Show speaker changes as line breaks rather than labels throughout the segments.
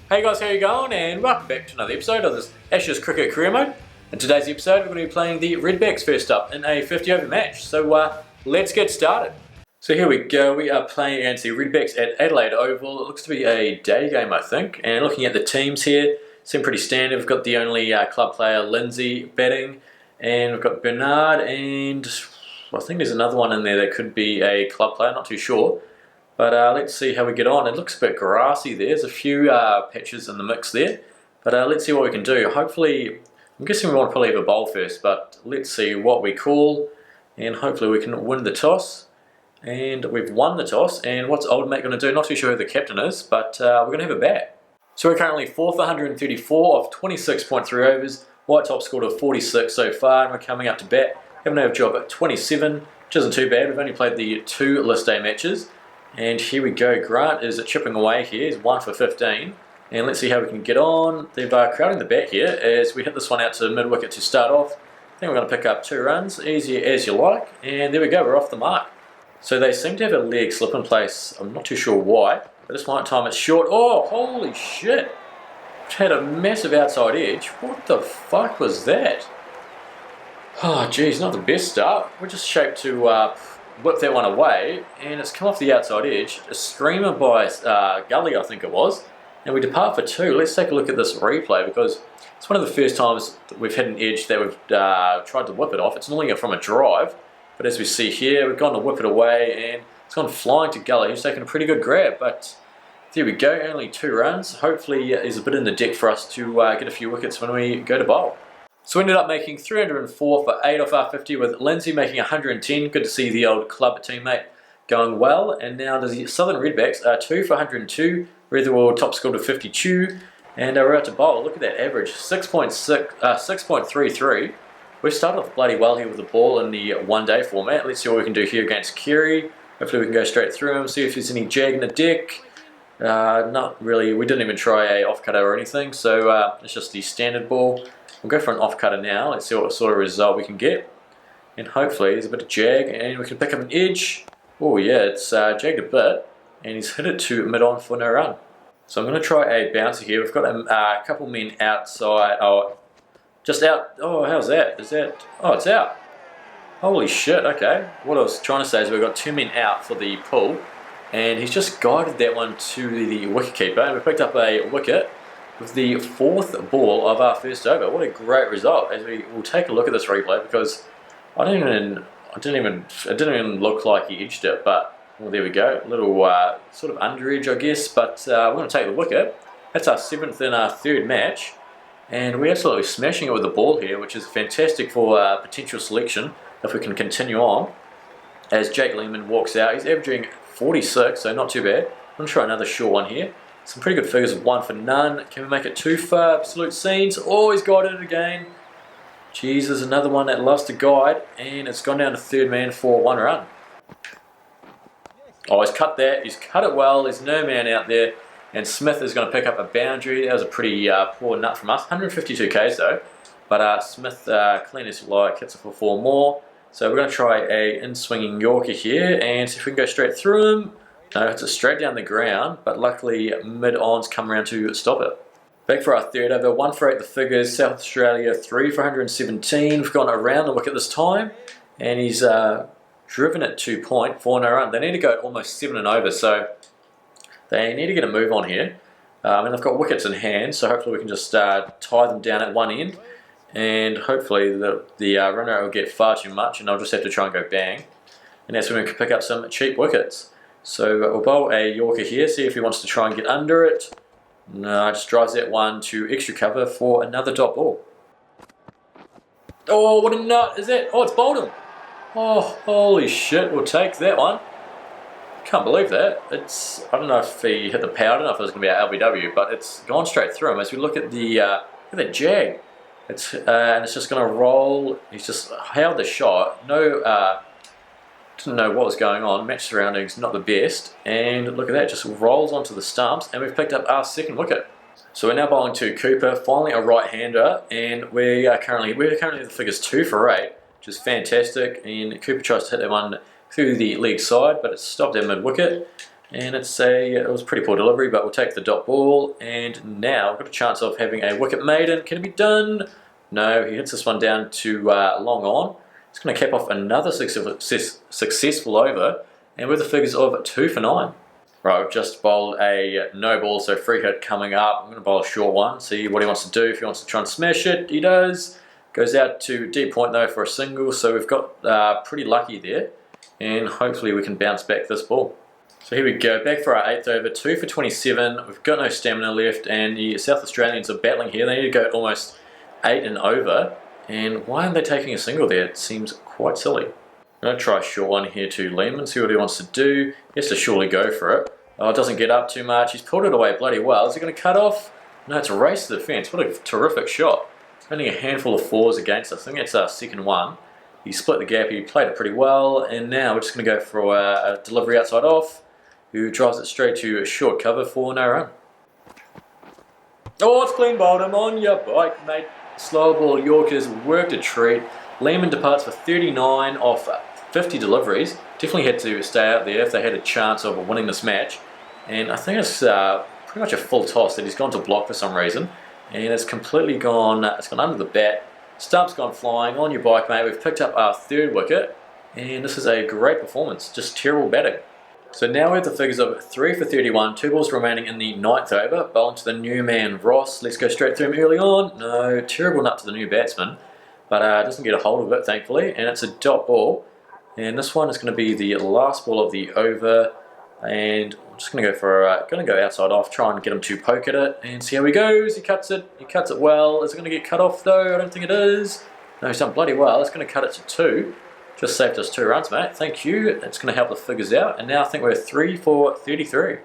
Hey guys, how you going? And welcome back to another episode of this Ashes Cricket Career Mode. In today's episode, we're going to be playing the Redbacks first up in a 50 over match. So let's get started. So here we go, we are playing against the Redbacks at Adelaide Oval. It looks to be a day game, I think. And looking at the teams here, seem pretty standard. We've got the only club player, Lindsay, batting. And we've got Bernard, and I think there's another one in there that could be a club player, not too sure. But let's see how we get on. It looks a bit grassy there. There's a few patches in the mix there. But let's see what we can do. Hopefully, I'm guessing we want to probably have a bowl first, but let's see what we call. And hopefully we can win the toss. And we've won the toss. And what's Old Mate going to do? Not too sure who the captain is, but we're going to have a bat. So we're currently 4th, 134 off 26.3 overs. White top scored of 46 so far. And we're coming up to bat. Have an average of 27, which isn't too bad. We've only played the 2 list day matches. And here we go, Grant is chipping away here, he's 1 for 15. And let's see how we can get on. They're crowding the bat here as we hit this one out to mid-wicket to start off. I think we're going to pick up 2 runs, easy as you like. And there we go, we're off the mark. So they seem to have a leg slip in place, I'm not too sure why. But this time it's short. Oh, holy shit! It had a massive outside edge. What the fuck was that? Oh geez, not the best start. We're just shaped to whip that one away, and it's come off the outside edge. A streamer by Gully, I think it was, and we depart for 2. Let's take a look at this replay because it's one of the first times that we've had an edge that we've tried to whip it off. It's normally from a drive, but as we see here, we've gone to whip it away, and it's gone flying to Gully, who's taken a pretty good grab, but there we go, only 2 runs. Hopefully there's a bit in the deck for us to get a few wickets when we go to bowl. So we ended up making 304 for 8 off our 50 with Lindsay making 110. Good to see the old club teammate going well. And now the Southern Redbacks are 2 for 102. Retherwell top scored of 52. And we're out to bowl. Look at that average, 6.33. We started off bloody well here with the ball in the one-day format. Let's see what we can do here against Kerry. Hopefully we can go straight through him, see if there's any jag in the deck. Not really. We didn't even try a off-cutter or anything. So it's just the standard ball. We'll go for an off-cutter now. Let's see what sort of result we can get. And hopefully there's a bit of jag and we can pick up an edge. Oh yeah, it's jagged a bit. And he's hit it to mid-on for no run. So I'm going to try a bouncer here. We've got a couple men outside. Oh, just out. Oh, how's that? Is that... Oh, it's out. Holy shit, okay. What I was trying to say is we've got 2 men out for the pull. And he's just guided that one to the wicketkeeper. And we picked up a wicket with the 4th ball of our first over. What a great result! As we will take a look at this replay because it didn't even look like he edged it. But well, there we go, a little sort of under edge, I guess. But we're going to take the wicket. That's our 7th in our 3rd match, and we're absolutely smashing it with the ball here, which is fantastic for potential selection if we can continue on. As Jake Lehman walks out, he's averaging 46, so not too bad. I'm going to try another short one here. Some pretty good figures of 1 for none. Can we make it 2 for absolute scenes? Oh, he's got it again. Jesus, another one that loves to guide. And it's gone down to 3rd man for 1 run. Oh, he's cut that. He's cut it well. There's no man out there. And Smith is going to pick up a boundary. That was a pretty poor nut from us. 152 Ks though. But Smith, clean as you like, hits it for 4 more. So we're going to try a in-swinging Yorker here. And see if we can go straight through him. No, it's straight down the ground, but luckily mid-on's come around to stop it. Back for our 3rd over, 1 for 8 the figures, South Australia 3 for 117. We've gone around the wicket this time, and he's driven it to point for no run. They need to go almost 7 and over, so they need to get a move on here. And they've got wickets in hand, so hopefully we can just tie them down at one end, and hopefully the run rate will get far too much, and I'll just have to try and go bang. And that's when we can pick up some cheap wickets. So we'll bowl a Yorker here, see if he wants to try and get under it. No, just drives that one to extra cover for another dot ball. Oh, what a nut is that? Oh, it's bowled him. Oh, holy shit, we'll take that one. Can't believe that. I don't know if he hit the power, I don't know if it was going to be our LBW, but it's gone straight through him. As we look at the jag, and it's just going to roll. He's just held the shot. No... Didn't know what was going on, match surroundings not the best, and look at that, just rolls onto the stumps, and we've picked up our 2nd wicket. So we're now bowling to Cooper, finally a right-hander, and we're currently the figures 2 for 8, which is fantastic, and Cooper tries to hit that one through the leg side, but it's stopped at mid-wicket. And it was a pretty poor delivery, but we'll take the dot ball. And now we've got a chance of having a wicket maiden. Can it be done? No, he hits this one down to long on. It's going to cap off another successful over, and with the figures of 2 for 9. Right, we've just bowled a no ball, so free hit coming up. I'm going to bowl a short one, see what he wants to do. If he wants to try and smash it, he does. Goes out to deep point though for a single, so we've got pretty lucky there, and hopefully we can bounce back this ball. So here we go, back for our 8th over, 2 for 27. We've got no stamina left, and the South Australians are battling here. They need to go almost 8 and over. And why aren't they taking a single there? It seems quite silly. I'm going to try a short one here to Lehman, see what he wants to do. He has to surely go for it. Oh, it doesn't get up too much. He's pulled it away bloody well. Is he going to cut off? No, it's a race to the fence. What a terrific shot. Only a handful of 4s against us. I think that's our second one. He split the gap. He played it pretty well. And now we're just going to go for a delivery outside off, who drives it straight to a short cover for no run. Oh, it's clean bowled him on your bike, mate. Slow ball Yorkers worked a treat. Lehman departs for 39 off 50 deliveries. Definitely had to stay out there if they had a chance of winning this match. And I think it's pretty much a full toss that he's gone to block for some reason. And it's completely gone, it's gone under the bat. Stump's gone flying on your bike, mate. We've picked up our 3rd wicket. And this is a great performance, just terrible batting. So now we have the figures of 3 for 31, 2 balls remaining in the 9th over. Bowling to the new man, Ross. Let's go straight through him early on. No, terrible nut to the new batsman. But doesn't get a hold of it, thankfully. And it's a dot ball. And this one is going to be the last ball of the over. And I'm just going to go for outside off, try and get him to poke at it. And see how he goes. He cuts it well. Is it going to get cut off though? I don't think it is. No, he's done bloody well. It's going to cut it to 2. Just saved us 2 runs, mate. Thank you. It's going to help the figures out. And now I think we're 3 for 33.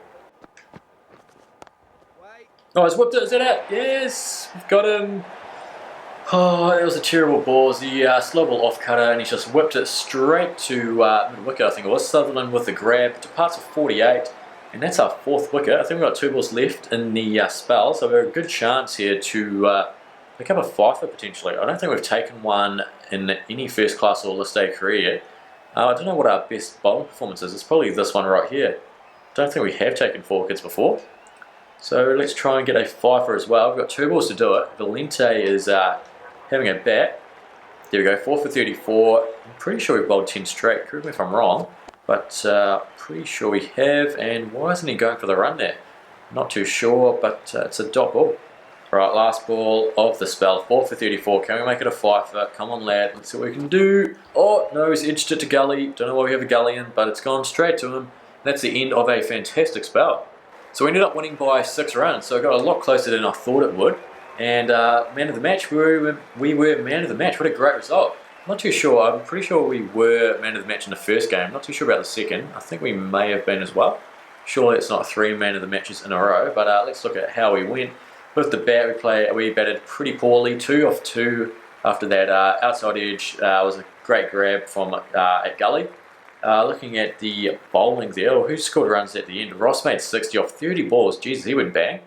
Oh, he's whipped it. Is that it? Yes. We've got him. Oh, it was a terrible ball. It was the slow ball off cutter, and he's just whipped it straight to mid-wicket, I think it was. Sutherland with the grab. Departs for 48. And that's our 4th wicket. I think we've got 2 balls left in the spell. So we've got a good chance here to pick up a 5-er potentially. I don't think we've taken one in any first class or list A career yet. I don't know what our best bowling performance is. It's probably this one right here. I don't think we have taken 4 wickets before. So let's try and get a 5-er as well. We've got 2 balls to do it. Valente is having a bat. There we go, 4 for 34. I'm pretty sure we've bowled 10 straight. Correct me if I'm wrong. But pretty sure we have. And why isn't he going for the run there? Not too sure, but it's a dot ball. Right, last ball of the spell, 4 for 34. Can we make it a 5-er? Come on, lad. Let's see what we can do. Oh, no, he's edged it to gully. Don't know why we have a gully in, but it's gone straight to him. That's the end of a fantastic spell. So we ended up winning by 6 runs, so it got a lot closer than I thought it would. And man of the match, we were man of the match. What a great result. I'm not too sure. I'm pretty sure we were man of the match in the first game. Not too sure about the second. I think we may have been as well. Surely it's not 3 man of the matches in a row, but let's look at how we went. With the bat, we batted pretty poorly, 2 off 2 after that. Outside edge was a great grab from at gully. Looking at the bowling there, who scored runs at the end? Ross made 60 off 30 balls. Jesus, he went bang.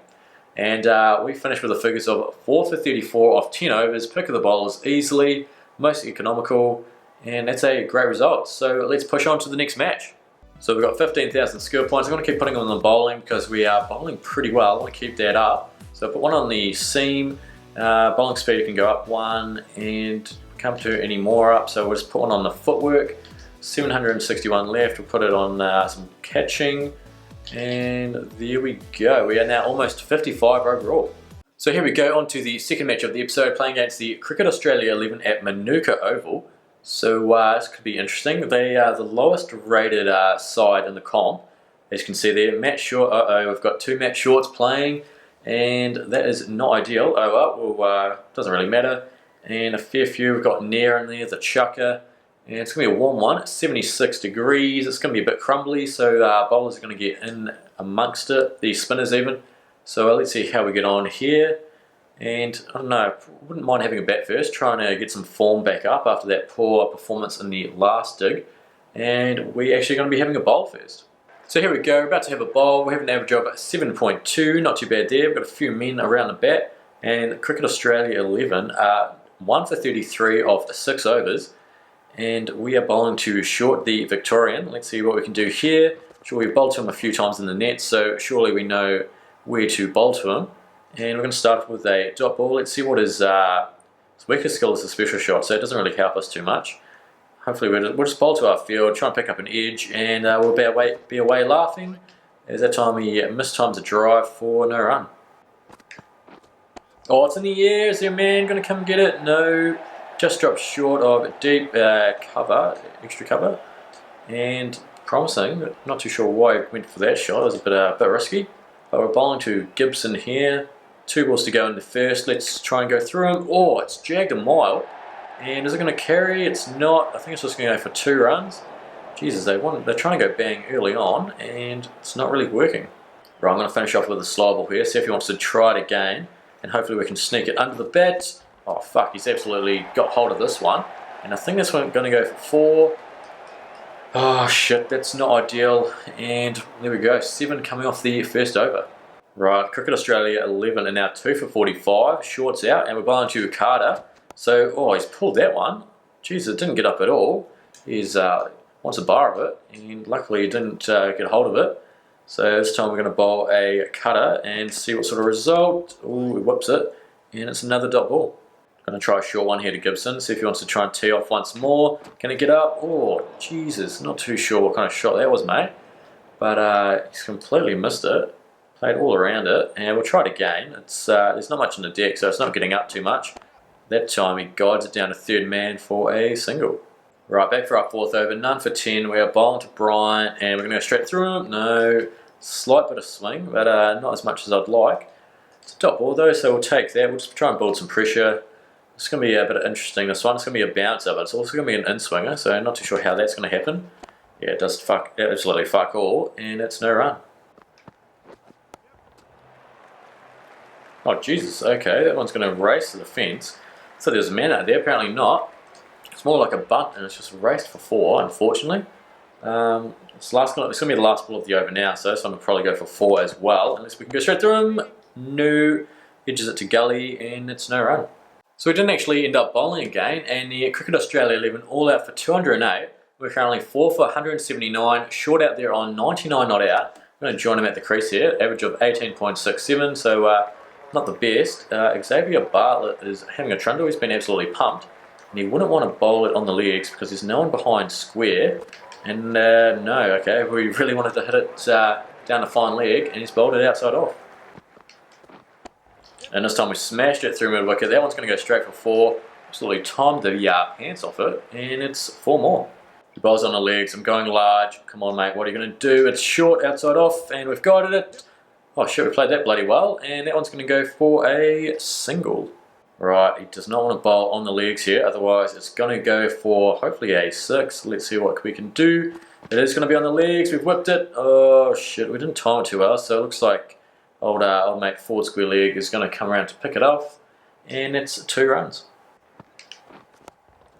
And we finished with the figures of 4 for 34 off 10 overs. Pick of the bowlers easily, most economical, and that's a great result. So let's push on to the next match. So we've got 15,000 skill points. I'm going to keep putting them on the bowling because we are bowling pretty well. I want to keep that up. So put one on the seam, bowling speed can go up 1 and can't do any more up, so we'll just put one on the footwork. 761 left, we'll put it on some catching, and there we go. We are now almost 55 overall. So here we go on to the second match of the episode, playing against the Cricket Australia 11 at Manuka Oval. So this could be interesting. They are the lowest rated side in the comp. As you can see there, Matt Short, we've got 2 Matt Shorts playing. And that is not ideal. Oh well, doesn't really matter. And a fair few, we've got Nair in there, the chucker. And it's going to be a warm one, it's 76 degrees. It's going to be a bit crumbly, so bowlers are going to get in amongst it, the spinners even. So let's see how we get on here. And I don't know, wouldn't mind having a bat first, trying to get some form back up after that poor performance in the last dig. And we're actually going to be having a bowl first. So here we go, we're about to have a bowl. We have an average of 7.2, not too bad there. We've got a few men around the bat. And Cricket Australia 11 are 1 for 33 of 6 overs. And we are bowling to short the Victorian. Let's see what we can do here. Sure, we've bowled to him a few times in the net, so surely we know where to bowl to him. And we're going to start with a dot ball. Let's see what his weakest skill is, a special shot, so it doesn't really help us too much. Hopefully we'll just bowl to our field, try and pick up an edge, and we'll be away laughing, as that time he mistimes a drive for no run. Oh, it's in the air. Is there a man going to come get it? No. Just dropped short of deep cover, extra cover. And promising, but not too sure why he went for that shot. It was a bit risky. But we're bowling to Gibson here. 2 balls to go in the first. Let's try and go through him. Oh, it's jagged a mile. And is it going to carry? It's not. I think it's just going to go for 2 runs. Jesus, they're trying to go bang early on, and it's not really working. Right, I'm going to finish off with a slow ball here. See if he wants to try it again. And hopefully we can sneak it under the bat. Oh fuck, he's absolutely got hold of this one. And I think this one's going to go for 4. Oh shit, that's not ideal. And there we go, 7 coming off the first over. Right, Cricket Australia 11 and now 2 for 45. Shorts out, and we're bowling to Carter. So, oh, he's pulled that one. Jeez, it didn't get up at all. He's wants a bar of it, and luckily he didn't get hold of it. So this time we're going to bowl a cutter and see what sort of result. Ooh, he whips it, and it's another dot ball. Going to try a short one here to Gibson, see if he wants to try and tee off once more. Can it get up? Oh, Jesus, not too sure what kind of shot that was, mate. But he's completely missed it. Played all around it, and we'll try it again. There's not much in the deck, so it's not getting up too much. That time he guides it down to third man for a single. Right, back for our 4th over, none for 10. We are bowling to Bryant, and we're going to go straight through him. No, slight bit of swing, but not as much as I'd like. It's a dot ball though, so we'll take that. We'll just try and build some pressure. It's going to be a bit interesting, this one. It's going to be a bouncer, but it's also going to be an in-swinger, so not too sure how that's going to happen. Yeah, it does absolutely fuck all, and it's no run. Oh, Jesus, okay, that one's going to race to the fence. So there's a man out there, apparently not. It's more like a bunt, and it's just raced for 4, unfortunately. It's going to be the last ball of the over now, so this one will probably go for 4 as well. Unless we can go straight through him. No, edges it to gully, and it's no run. So we didn't actually end up bowling again, and the Cricket Australia 11 all out for 208. We're currently 4 for 179, short out there on 99 not out. I'm going to join him at the crease here, average of 18.67, so not the best. Xavier Bartlett is having a trundle. He's been absolutely pumped, and he wouldn't want to bowl it on the legs because there's no one behind square. And no, okay, we really wanted to hit it down the fine leg, and he's bowled it outside off. And this time we smashed it through mid wicket. That one's going to go straight for 4. Absolutely timed the pants off it, and it's 4 more. He bowls on the legs. I'm going large. Come on, mate. What are you going to do? It's short, outside off, and we've guided it. Oh shit, we played that bloody well, and that one's going to go for a single. Right, he does not want to bowl on the legs here, otherwise it's going to go for hopefully a 6. Let's see what we can do. It is going to be on the legs. We've whipped it. Oh shit, we didn't time it too well, so it looks like old mate forward square leg is going to come around to pick it off, and it's 2 runs.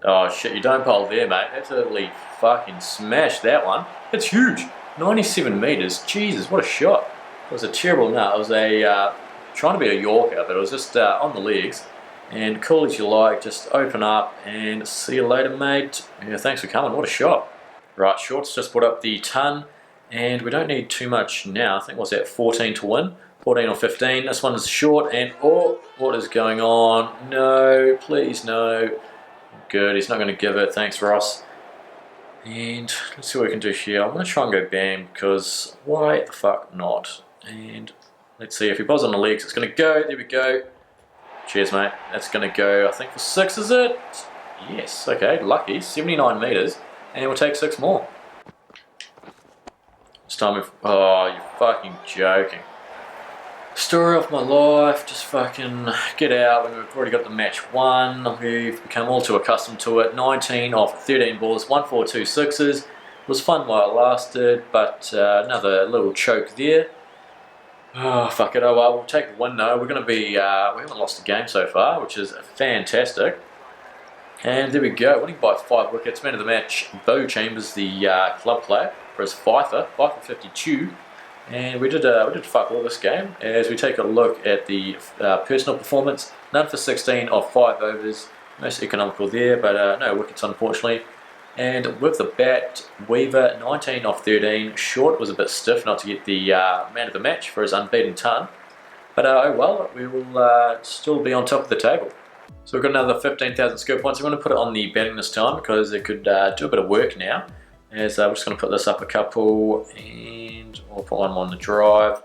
Oh shit, you don't bowl there, mate. Absolutely fucking smashed that one. It's huge. 97 metres. Jesus, what a shot. It was a terrible nut. It was trying to be a Yorker, but it was just on the legs. And cool as you like, just open up and see you later, mate. Yeah, thanks for coming. What a shot. Right, shorts just put up the ton, and we don't need too much now. I think what's that, 14 to win? 14 or 15. This one is short, and oh, what is going on? No, please no. Good, he's not going to give it. Thanks, Ross. And let's see what we can do here. I'm going to try and go bam, because why the fuck not? And let's see if he bowls on the legs. It's going to go. There we go. Cheers, mate. That's going to go, I think, for 6, is it? Yes. Okay, lucky. 79 metres. And we'll take 6 more. This time we've... Oh, you're fucking joking. Story of my life. Just fucking get out. We've already got the match won. We've become all too accustomed to it. 19 off 13 balls. 1, 4, 2 sixes. It was fun while it lasted, but another little choke there. Oh, fuck it. Oh, well, we'll take the win though. We're going to be... we haven't lost a game so far, which is fantastic. And there we go. Winning by 5 wickets. Man of the match, Bo Chambers, the club player, for his Fifer 52. And we did fuck all this game. As we take a look at the personal performance, none for 16 of 5 overs. Most economical there, but no wickets unfortunately. And with the bat, Weaver 19 off 13. Short was a bit stiff not to get the man of the match for his unbeaten ton. But oh well, we will still be on top of the table. So we've got another 15,000 skill points. I'm going to put it on the batting this time because it could do a bit of work now. As we're just going to put this up a couple, and we'll put one more on the drive.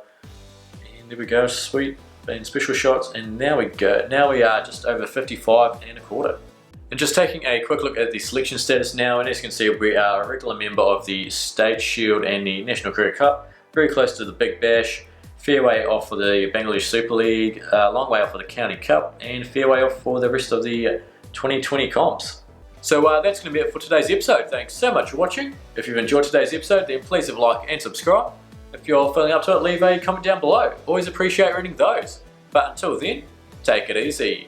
And there we go, sweet. And special shots, and now we go. Now we are just over 55 and a quarter. And just taking a quick look at the selection status now, and as you can see, we are a regular member of the State Shield and the National Cricket Cup. Very close to the Big Bash. Fair way off for the Bangladesh Super League, long way off for the County Cup, and fair way off for the rest of the 2020 comps. So that's going to be it for today's episode. Thanks so much for watching. If you've enjoyed today's episode, then please leave a like and subscribe. If you're feeling up to it, leave a comment down below. Always appreciate reading those. But until then, take it easy.